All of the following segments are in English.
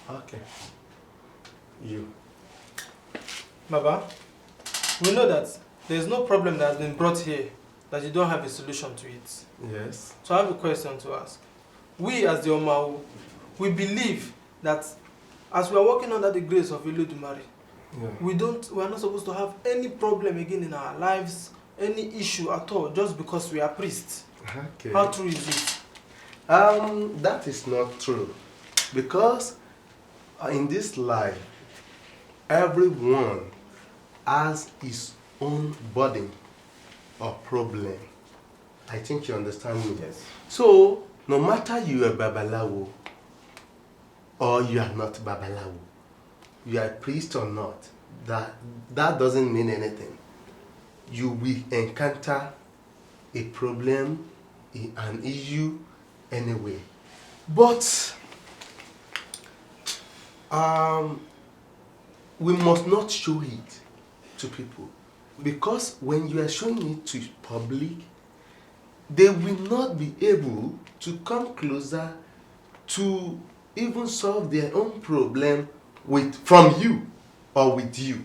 Okay. You. Baba, we know that there's no problem that has been brought here that you don't have a solution to it. Yes. So I have a question to ask. We as the Omau, we believe that as we are working under the grace of Iludumare, we are not supposed to have any problem again in our lives, any issue at all, just because we are priests. Okay. How true is it? That is not true. Because in this life, everyone has his own burden or problem. I think you understand me. Yes. So, no matter you are Babalawo or you are not Babalawo, you are a priest or not, that doesn't mean anything. You will encounter a problem, an issue anyway. But we must not show it to people, because when you are showing it to public, they will not be able to come closer to even solve their own problem from you or with you.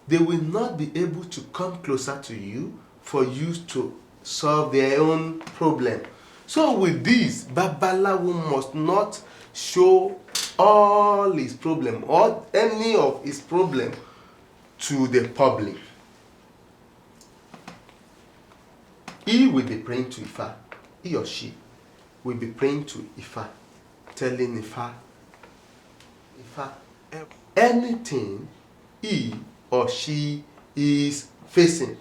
They will not be able to come closer to you for you to solve their own problem. So with this, Babalawo must not show all his problem or any of his problem to the public. He will be praying to Ifa. He or she will be praying to Ifa, telling Ifa, anything he or she is facing.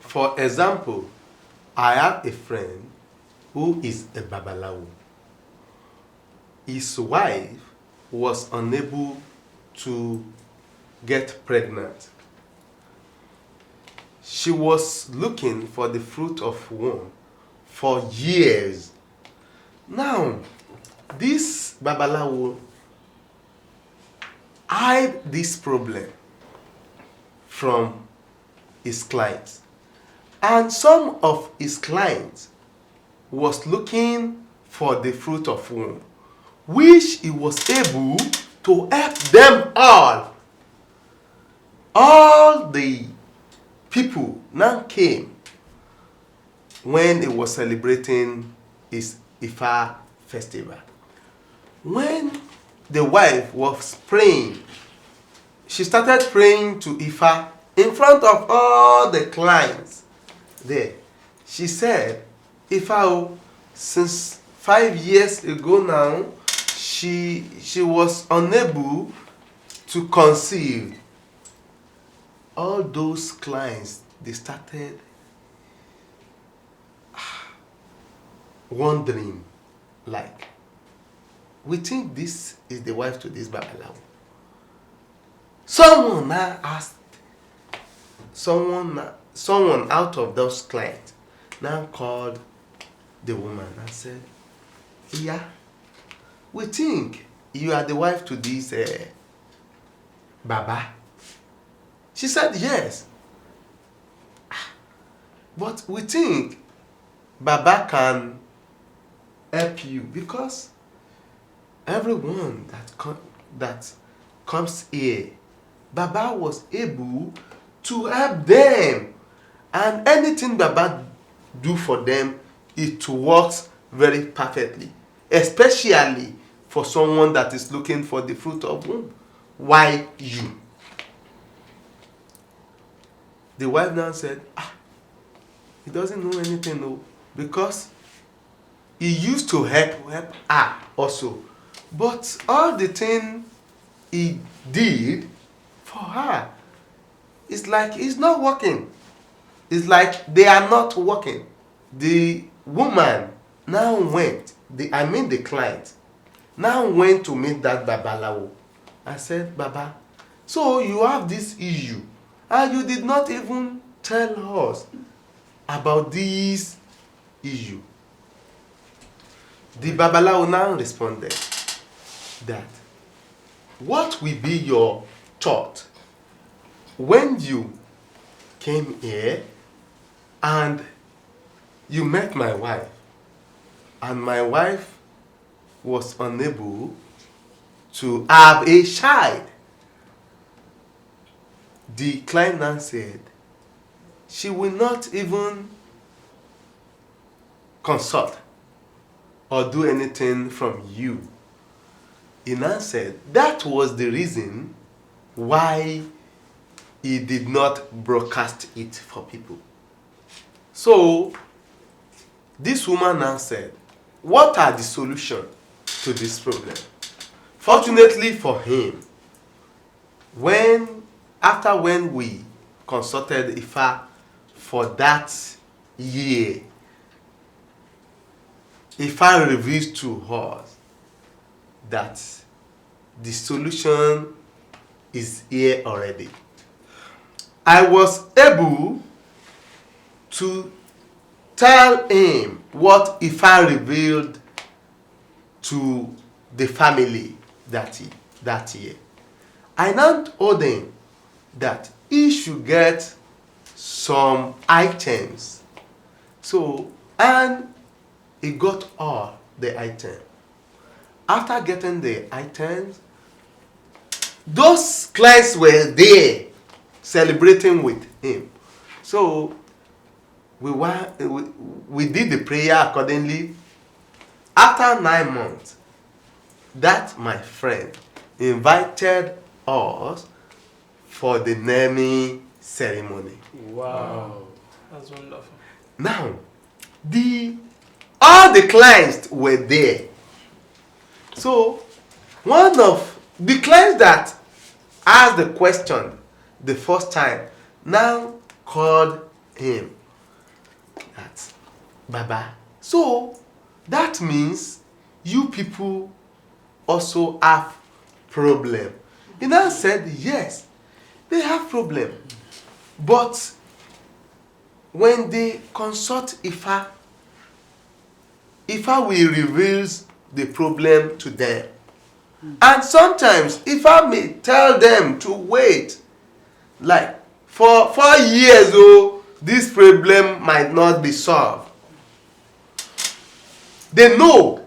For example, I have a friend who is a Babalawo. His wife was unable to get pregnant. She was looking for the fruit of womb for years. Now, this Babalawo hide this problem from his clients. And some of his clients was looking for the fruit of womb, which he was able to help them all. All the people now came when he was celebrating his Ifa festival. When the wife was praying, she started praying to Ifa in front of all the clients there. She said, Ifa, since 5 years ago now, she was unable to conceive. All those clients, they started wondering, like, we think this is the wife to this Babalawo. Someone now asked, someone out of those clients now called the woman and said, yeah, we think you are the wife to this Baba. She said, yes. But we think Baba can help you, because everyone that comes here, Baba was able to help them. And anything Baba do for them, it works very perfectly. Especially for someone that is looking for the fruit of womb. Why you? The wife now said, he doesn't know anything, no, because he used to help her also. But all the thing he did for her, it's like he's not working. It's like they are not working. The woman now went, the client, now went to meet that Babalawo. I said, Baba, so you have this issue, and you did not even tell us about this issue. The Babalawo now responded that, what will be your thought when you came here and you met my wife, and my wife was unable to have a child. The client now said she will not even consult or do anything from you. He now said that was the reason why he did not broadcast it for people. So this woman now said, what are the solutions to this problem? Fortunately for him, after we consulted Ifa for that year, Ifa reveals to us that the solution is here already. I was able to tell him what Ifa revealed to the family that year. I now told him that he should get some items. So, and he got all the items. After getting the items, those clients were there celebrating with him. So we did the prayer accordingly. After 9 months, that my friend invited us for the naming ceremony. Wow, that's wonderful. Now, all the clients were there. So one of the clients that asked the question the first time now called him that Baba. So that means you people also have problem. He now said yes, they have problem. But when they consult Ifa will reveal the problem to them. And sometimes Ifa may tell them to wait. Like for 4 years, this problem might not be solved. They know.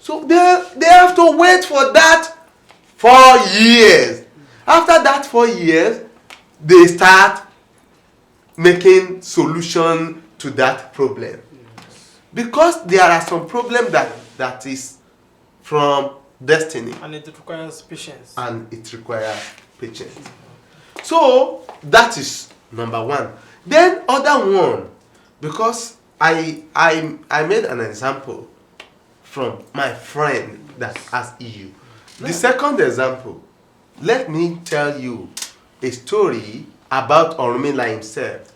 So they have to wait for that 4 years. After that 4 years, they start making solution to that problem. Because there are some problems that is from destiny. And it requires patience. So that is number one. Then other one, because I made an example from my friend that has EU. The second example, let me tell you a story about Orunmila himself.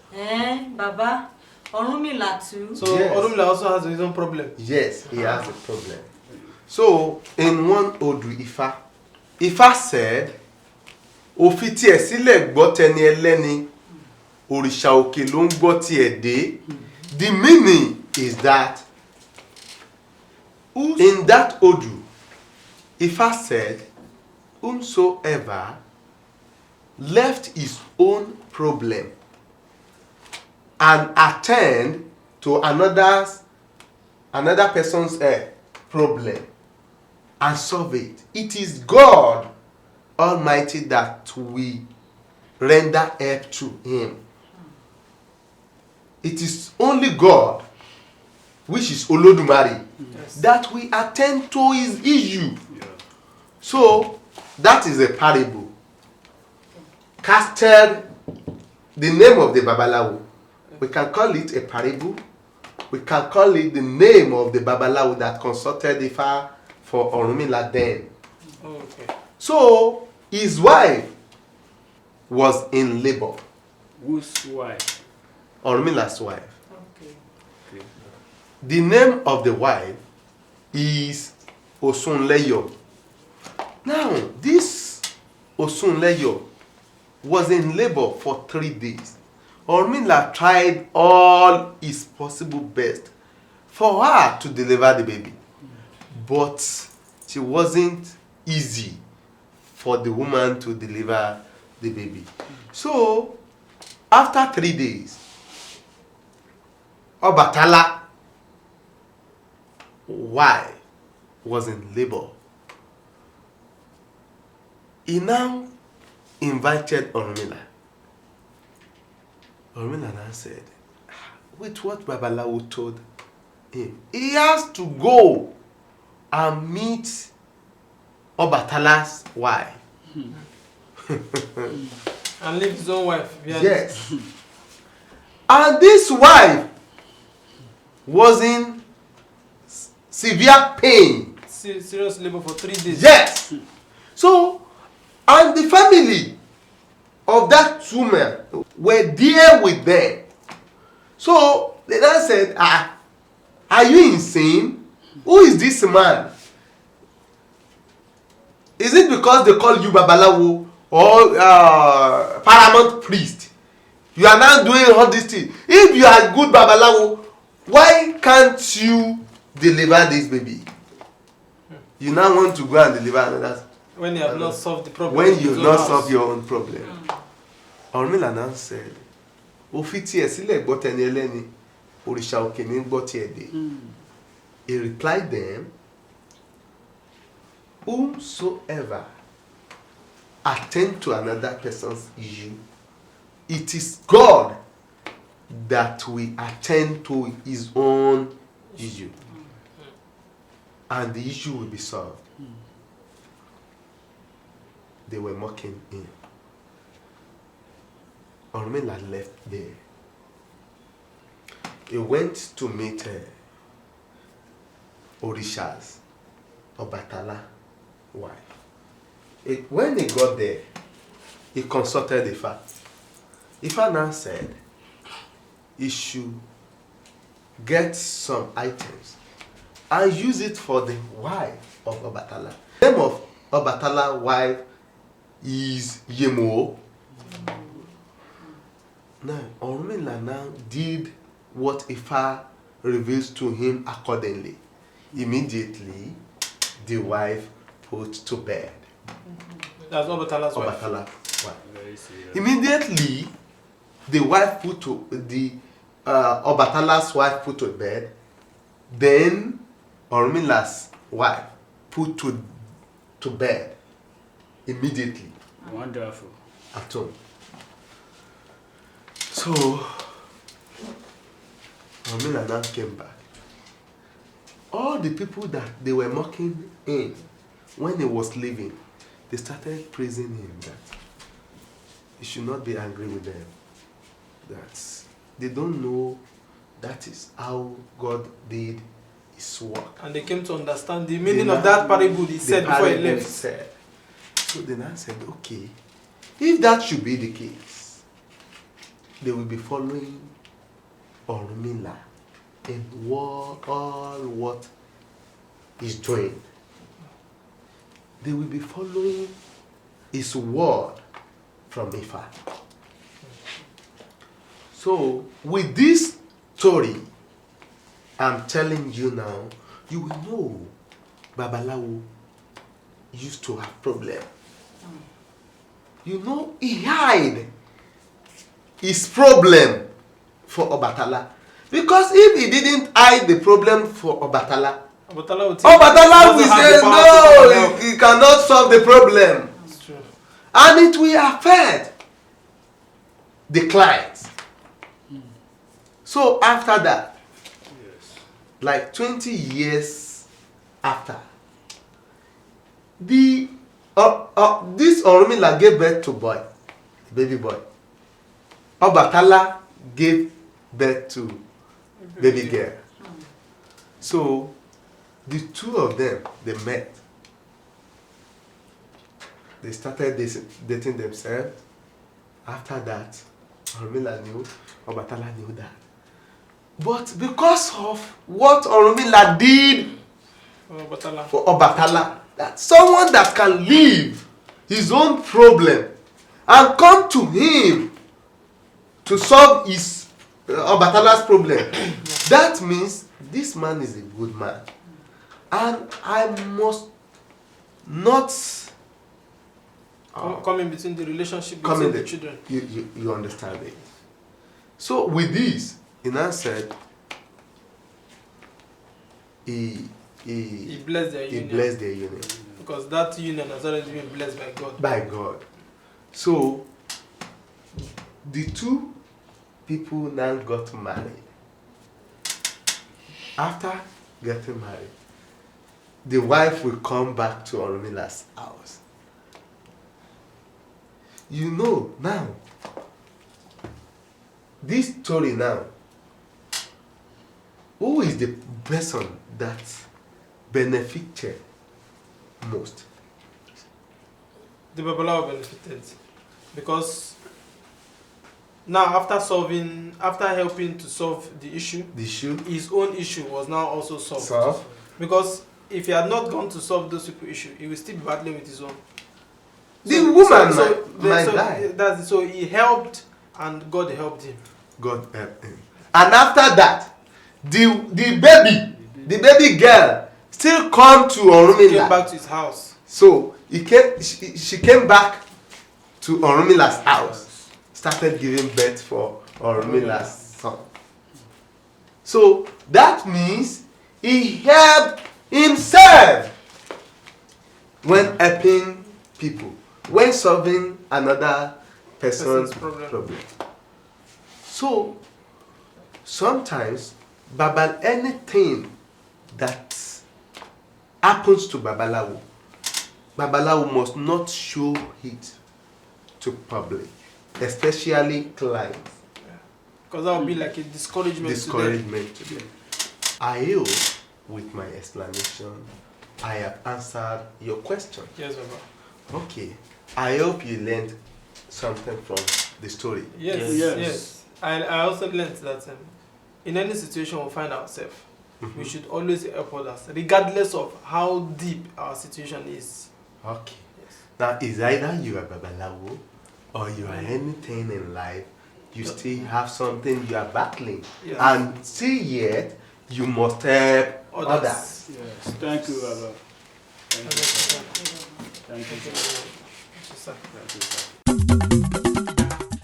Baba, Orunmila too. So yes. Orunmila also has his own problem. Yes, he has a problem. So in one Odu Ifa said, Òfitì ẹ̀ sílẹ̀ gbọ́ tẹni ẹlẹ́ni, òrìṣà òkè ló ń gbọ́ tiẹ̀ dé. The meaning is that in that Odu, Ifa said, whomsoever left his own problem and attend to another person's problem and solve it, it is God Almighty that we render help to him. It is only God, which is Olodumare, yes, that we attend to his issue. Yeah. So that is a parable. Casted the name of the Babalawo. We can call it a parable. We can call it the name of the Babalawo that consulted Ifa for Orunmila then. Okay. So his wife was in labor. Whose wife? Orunmila's wife. Okay. The name of the wife is Osunleyo. Now, this Osunleyo was in labor for 3 days. Orunmila tried all his possible best for her to deliver the baby. But it wasn't easy for the woman to deliver the baby. So, after 3 days, Obatala wife was in labor. He now invited Orunmila. Orunmila now said, with what Babalawo told him, he has to go and meet Obatala's wife. And leave his own wife behind. Yes. And this wife was in severe pain. Serious labor for 3 days. Yes. So, and the family of that woman were there with them. So, they now said, are you insane? Who is this man? Is it because they call you Babalawo or paramount priest? You are now doing all these things. If you are good Babalawo, why can't you deliver this baby? You now want to go and deliver another. When you have not solved the problem. When you have not solved your own problem. Orunmila now said, Ofiti esile gbọ́ tẹni ẹlẹ́ni, òrìṣà òkè ní gbọ́ ti ẹ̀dẹ̀. He replied them, whomsoever attend to another person's issue, it is God that will attend to his own issue. And the issue will be solved. They were mocking him. Orunmila left there. He went to meet Orishas, Obatala wife. When he got there, he consulted Ifa. Ifa now said he should get some items and use it for the wife of Obatala. The name of Obatala wife is Yemo. Now, Orunmila now did what Ifa reveals to him accordingly. Immediately, the wife put to bed. That's Obatala's wife. Obatala's wife. Immediately, the wife put to the Obatala's wife put to bed. Then Orunmila's wife put to bed immediately. Wonderful. At home. So Orunmila now came back. All the people that they were mocking him when he was leaving, they started praising him that he should not be angry with them. That they don't know that is how God did his work. And they came to understand the meaning of that parable he said before he left. So they now said, okay, if that should be the case, they will be following Orunmila in all what he's doing. They will be following his word from Ifa. So with this story I'm telling you now, you will know Babalawo used to have problem. You know, he hide his problem for Obatala. Because if he didn't hide the problem for Obatala will say, no, he cannot solve the problem. That's true. And it will affect the client. So after that, like 20 years after, this Orunmila gave birth to boy, baby boy. Obatala gave birth to baby girl. So the two of them, they met. They started dating themselves. After that, Orunmila knew, Obatala knew that. But because of what Orunmila did for Obatala, that someone that can leave his own problem and come to him to solve his Obatala's problem, that means this man is a good man. And I must not come in between the relationship between the children. You understand it. So with this, he now said he He blessed their he union. blessed their union. Because that union has already been blessed by God. By God. So the two people now got married. After getting married, the wife will come back to Orunmila's house. You know now, this story now, who is the person that benefited most? The Babalawo benefited. Because now after helping to solve the issue, his own issue was now also solved. Because if he had not gone to solve those people's issue, he would still be battling with his own. The woman might die. So he helped and God helped him. God helped him. And after that, the baby girl still come to Orunmila. He came back to his house. So she came back to Orunmila's house, started giving birth for Orunmila's son. So that means he helped himself when helping people, when solving another person's problem. So sometimes anything that happens to Babalawo must not show it to public, especially clients. Because that would be like a discouragement to them. I hope with my explanation I have answered your question. Yes, Baba. Okay. I hope you learned something from the story. Yes. I also learned that in any situation we find ourselves, we should always help others, regardless of how deep our situation is. Okay. Yes. Now, is either you are Babalawo or you are anything in life, you still have something you are battling. Yes. And still yet, you must help others. Yes. Thank you, Baba. Thank you, sir. Thank you, sir. Thank you, sir. Thank you, sir.